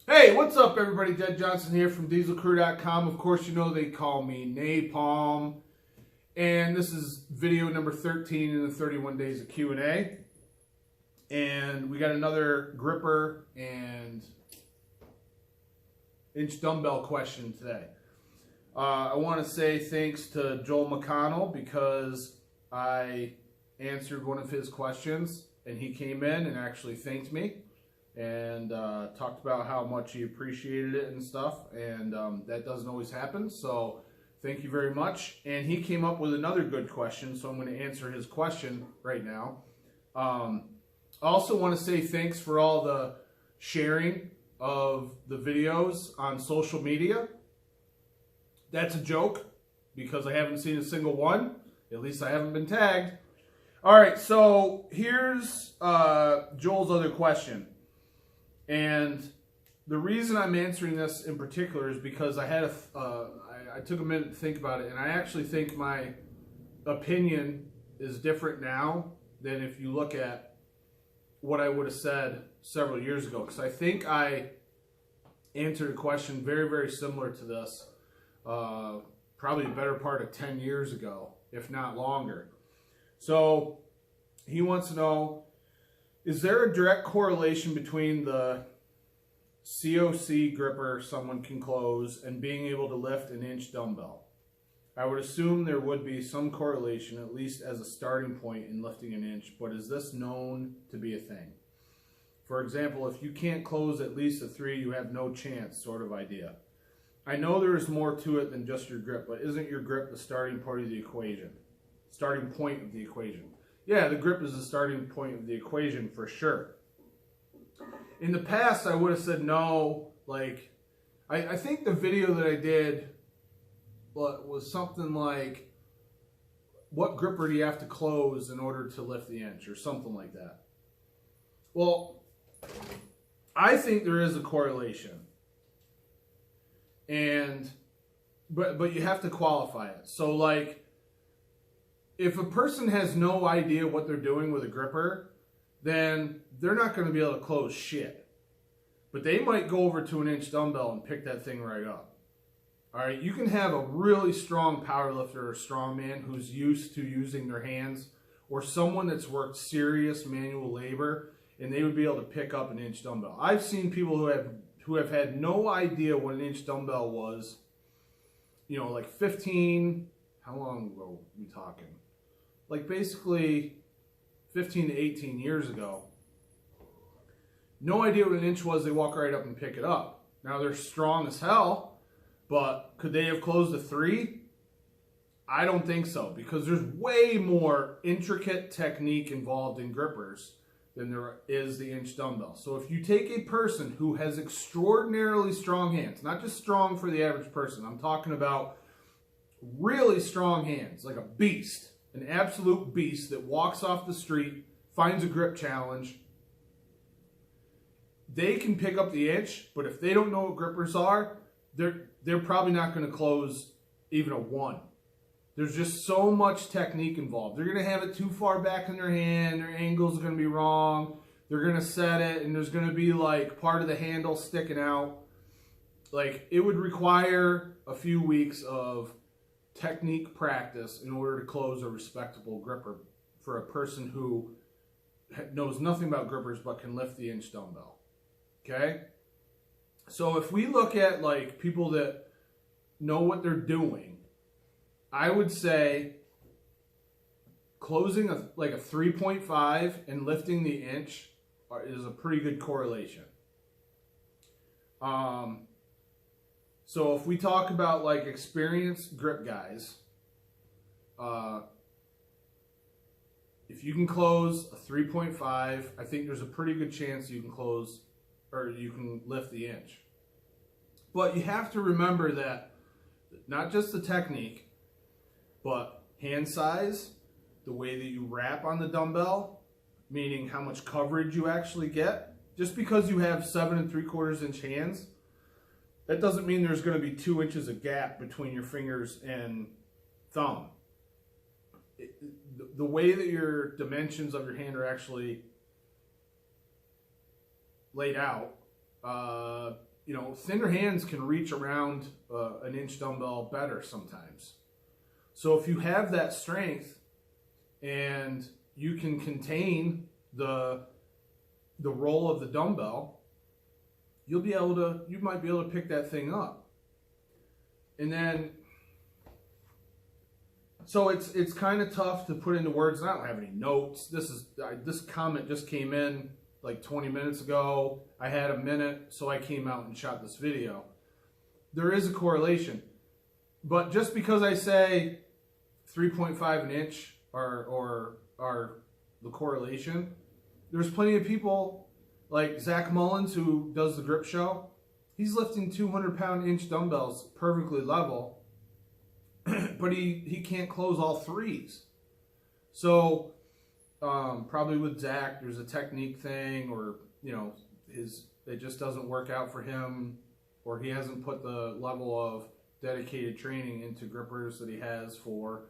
Hey, what's up, everybody? Jed Johnson here from dieselcrew.com. Of course, you know they call me Napalm. And this is video number 13 in the 31 days of Q&A. And we got another gripper and inch dumbbell question today. I want to say thanks to Joel McConnell because I answered one of his questions and he came in and actually thanked me and talked about how much he appreciated it and stuff, and that doesn't always happen, so thank you very much. And he came up with another good question, so I'm going to answer his question right now. I also want to say thanks for all the sharing of the videos on social media. That's a joke because I haven't seen a single one. At least I haven't been tagged. All right, so here's Joel's other question. And the reason I'm answering this in particular is because I had I took a minute to think about it, and I actually think my opinion is different now than if you look at what I would have said several years ago. Because I think I answered a question very, very similar to this probably the better part of 10 years ago, if not longer. So he wants to know, is there a direct correlation between the COC gripper someone can close and being able to lift an inch dumbbell? I would assume there would be some correlation, at least as a starting point in lifting an inch, but is this known to be a thing? For example, if you can't close at least a 3, you have no chance sort of idea. I know there is more to it than just your grip, but isn't your grip the starting point of the equation? Starting point of the equation. Yeah, the grip is the starting point of the equation for sure. In the past, I would have said no. Like, I think the video that I did was something like, what gripper do you have to close in order to lift the inch, or something like that. Well, I think there is a correlation. But you have to qualify it. So, like, if a person has no idea what they're doing with a gripper, then they're not going to be able to close shit. But they might go over to an inch dumbbell and pick that thing right up. All right, you can have a really strong power lifter or strongman who's used to using their hands, or someone that's worked serious manual labor, and they would be able to pick up an inch dumbbell. I've seen people who have had no idea what an inch dumbbell was, you know, like 15, how long ago are we talking? Like basically 15 to 18 years ago. No idea what an inch was, they walk right up and pick it up. Now they're strong as hell, but could they have closed a 3? I don't think so, because there's way more intricate technique involved in grippers than there is the inch dumbbell. So if you take a person who has extraordinarily strong hands, not just strong for the average person, I'm talking about really strong hands, like a beast, an absolute beast that walks off the street, finds a grip challenge, they can pick up the inch, but if they don't know what grippers are, they're probably not going to close even a 1. There's just so much technique involved. They're going to have it too far back in their hand, their angles are going to be wrong, they're going to set it, and there's going to be like part of the handle sticking out. Like, it would require a few weeks of technique practice in order to close a respectable gripper for a person who knows nothing about grippers but can lift the inch dumbbell. Okay? So if we look at like people that know what they're doing, I would say closing a 3.5 and lifting the inch is a pretty good correlation. So if we talk about like experienced grip guys, if you can close a 3.5, I think there's a pretty good chance you can close, or you can lift the inch. But you have to remember that not just the technique, but hand size, the way that you wrap on the dumbbell, meaning how much coverage you actually get. Just because you have 7 3/4 inch hands, that doesn't mean there's going to be 2 inches of gap between your fingers and thumb. The way that your dimensions of your hand are actually laid out, you know, thinner hands can reach around an inch dumbbell better sometimes. So if you have that strength and you can contain the roll of the dumbbell, you might be able to pick that thing up. And then, so it's kind of tough to put into words. And I don't have any notes. This comment just came in like 20 minutes ago. I had a minute, so I came out and shot this video. There is a correlation, but just because I say 3.5 an inch are the correlation, there's plenty of people like Zach Mullins, who does the grip show. He's lifting 200-pound inch dumbbells perfectly level, but he can't close all threes. So probably with Zach, there's a technique thing, or you know, it just doesn't work out for him, or he hasn't put the level of dedicated training into grippers that he has for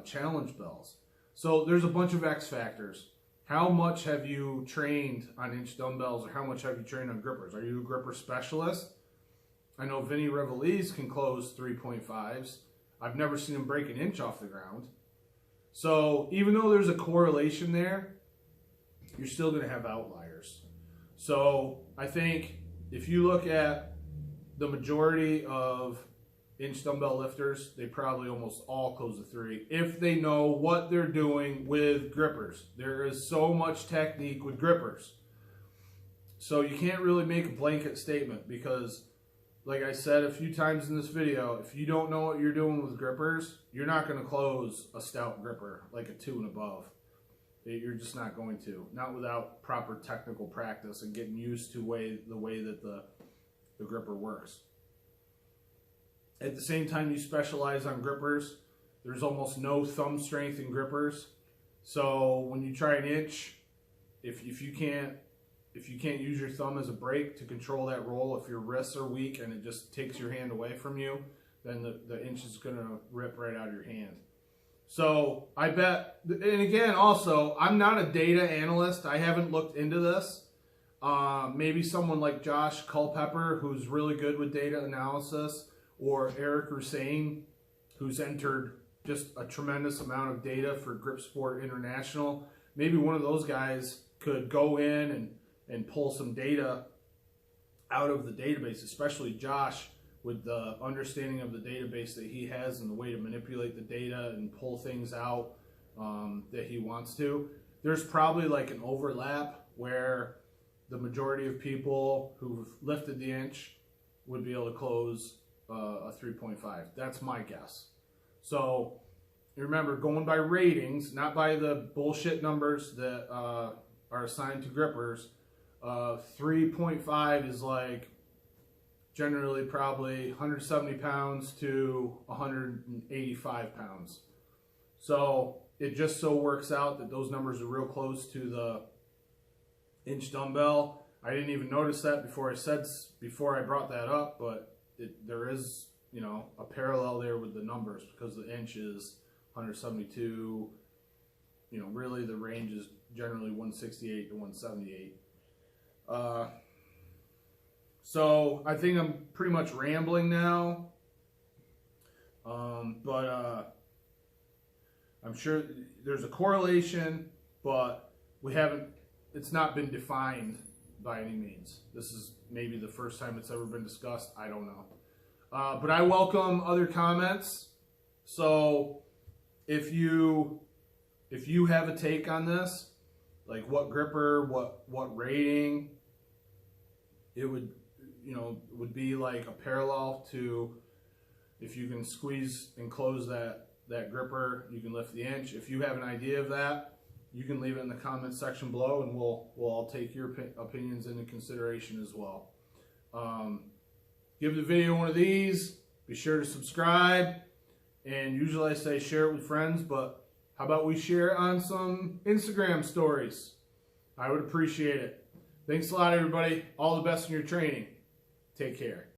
challenge bells. So there's a bunch of X factors. How much have you trained on inch dumbbells, or how much have you trained on grippers? Are you a gripper specialist? I know Vinny Revelese can close 3.5s. I've never seen him break an inch off the ground. So even though there's a correlation there, you're still going to have outliers. So I think if you look at the majority of inch dumbbell lifters, they probably almost all close the three if they know what they're doing with grippers. There is so much technique with grippers. So you can't really make a blanket statement, because like I said a few times in this video, if you don't know what you're doing with grippers, you're not going to close a stout gripper like a 2 and above. You're just not going to. Not without proper technical practice and getting used to the way that the gripper works. At the same time you specialize on grippers, there's almost no thumb strength in grippers. So when you try an inch, if you can't use your thumb as a brake to control that roll, if your wrists are weak and it just takes your hand away from you, then the inch is going to rip right out of your hand. So I bet, and again, also, I'm not a data analyst. I haven't looked into this. Maybe someone like Josh Culpepper, who's really good with data analysis, or Eric Hussein, who's entered just a tremendous amount of data for Grip Sport International. Maybe one of those guys could go in and pull some data out of the database, especially Josh, with the understanding of the database that he has and the way to manipulate the data and pull things out that he wants to. There's probably like an overlap where the majority of people who've lifted the inch would be able to close a 3.5. That's my guess. So remember, going by ratings, not by the bullshit numbers that are assigned to grippers. 3.5 is like generally probably 170 pounds to 185 pounds. So it just so works out that those numbers are real close to the inch dumbbell. I didn't even notice that before I brought that up, but there is, you know, a parallel there with the numbers, because the inch is 172. You know, really the range is generally 168 to 178. So I think I'm pretty much rambling now, but I'm sure there's a correlation, but it's not been defined by any means. This is maybe the first time it's ever been discussed. I don't know. But I welcome other comments. So if you have a take on this, like what gripper, what rating, it would be like a parallel to, if you can squeeze and close that gripper, you can lift the inch. If you have an idea of that, you can leave it in the comments section below, and we'll all take your opinions into consideration as well. Give the video one of these. Be sure to subscribe. And usually I say share it with friends, but how about we share it on some Instagram stories? I would appreciate it. Thanks a lot, everybody. All the best in your training. Take care.